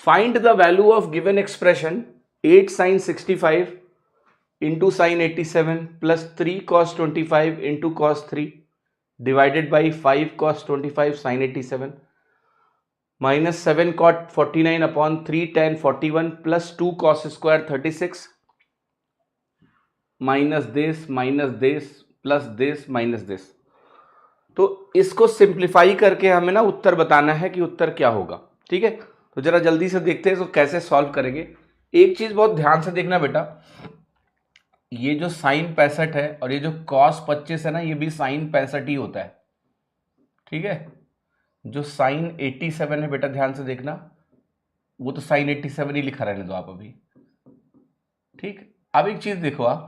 Find the value of given expression 8 sin 65 into sine 87 plus 3 cos 25 into cos 3 divided by 5 cos 25 sin 87 minus 7 cot 49 upon 3 tan 41 plus 2 cos square 36 minus this plus this minus this. तो इसको simplify करके हमें ना उत्तर बताना है कि उत्तर क्या होगा। ठीक है, तो जरा जल्दी से देखते हैं इसको कैसे सॉल्व करेंगे। एक चीज बहुत ध्यान से देखना बेटा, ये जो साइन 65 है और ये जो cos 25 है ना, ये भी साइन 65 ही होता है। ठीक है, जो साइन 87 है बेटा ध्यान से देखना, वो तो साइन 87 ही लिखा रहने दो आप अभी। ठीक, अब एक चीज देखो, आप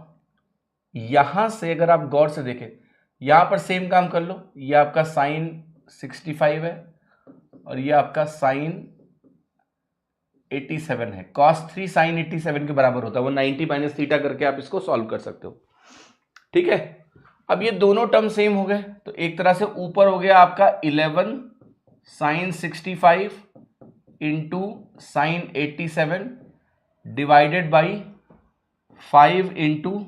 यहां से अगर आप गौर से देखें, यहां पर सेम काम कर लो, ये आपका साइन 65 है और ये आपका साइन 87 है। cos 3 साइन 87 के बराबर होता है, वो 90 माइनस थीटा करके आप इसको सॉल्व कर सकते हो। ठीक है, अब ये दोनों टर्म सेम हो गए, तो एक तरह से ऊपर हो गया आपका 11 sine 65 into sine 87 divided by 5 into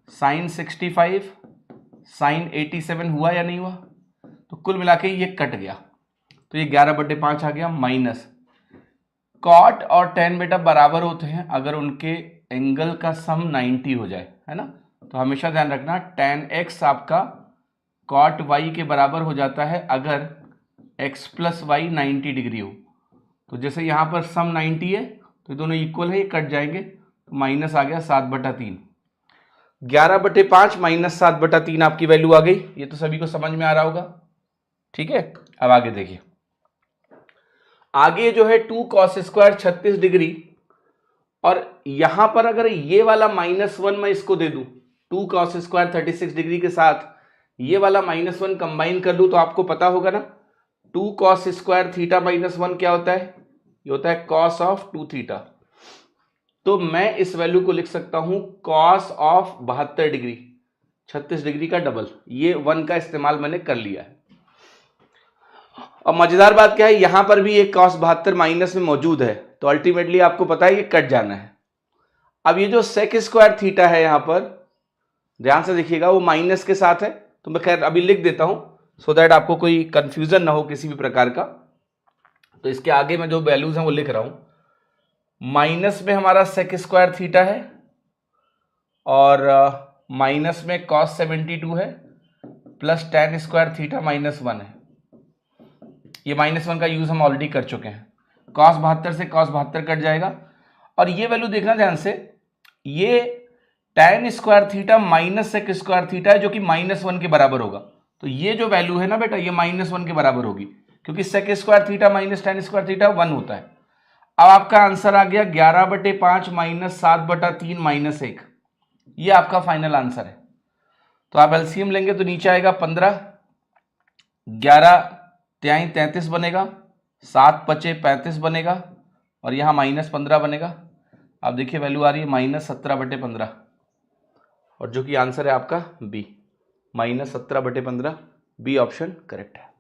sine 65 sine 87 हुआ या नहीं हुआ, तो कुल मिला के ये कट गया, तो ये 11/5 आ गया, माइनस कॉट और टेन बेटा बराबर होते हैं अगर उनके एंगल का सम 90 हो जाए, है ना। तो हमेशा ध्यान रखना tan x आपका कॉट y के बराबर हो जाता है अगर x प्लस वाई 90 डिग्री हो। तो जैसे यहाँ पर सम 90 है तो दोनों इक्वल है, ये कट जाएंगे, तो माइनस आ गया 7/3। 11/5 माइनस 7/3 आपकी वैल्यू आ गई। ये तो सभी को समझ में आ रहा होगा। ठीक है, अब आगे देखिए, आगे जो है 2 cos स्क्वायर 36 डिग्री, और यहां पर अगर ये वाला -1 मैं इसको दे दूं, 2 cos स्क्वायर 36 डिग्री के साथ ये वाला -1 कंबाइन कर लूं, तो आपको पता होगा ना 2 cos स्क्वायर थीटा -1 क्या होता है, ये होता है cos ऑफ 2 थीटा। तो मैं इस वैल्यू को लिख सकता हूं cos ऑफ 72 डिग्री, 36 डिग्री का डबल, ये 1 का इस्तेमाल मैंने कर लिया है। और मजेदार बात क्या है, यहां पर भी एक cos 72 माइनस में मौजूद है, तो अल्टीमेटली आपको पता है ये कट जाना है। अब ये जो sec स्क्वायर थीटा है यहां पर ध्यान से देखिएगा, वो माइनस के साथ है, तो मैं खैर अभी लिख देता हूं सो दैट आपको कोई कंफ्यूजन ना हो किसी भी प्रकार का। तो इसके आगे मैं जो वैल्यूज हैं वो लिख रहा हूं, माइनस में हमारा sec स्क्वायर थीटा है और माइनस में cos 72 है प्लस tan स्क्वायर थीटा -1 है। ये -1 का यूज हम ऑलरेडी कर चुके हैं। cos 72 से cos 72 कट जाएगा, और ये वैल्यू देखना ध्यान से, ये tan square theta minus sec square theta है जो कि -1 के बराबर होगा। तो ये जो वैल्यू है ना बेटा, ये -1 के बराबर होगी, क्योंकि sec square theta minus tan square theta 1 होता है। अब आपका आंसर आ गया 11/5 माइनस 7/3 -1, ये आपका फाइनल आंसर है। तो आप एलसीएम लेंगे तो नीचे आएगा 15, 11 त्याई 33 बनेगा, 7 पचे 35 बनेगा, और यहाँ -15 बनेगा। आप देखिए वैल्यू आ रही है -17/15, और जो कि आंसर है आपका बी, -17/15, बी ऑप्शन करेक्ट है।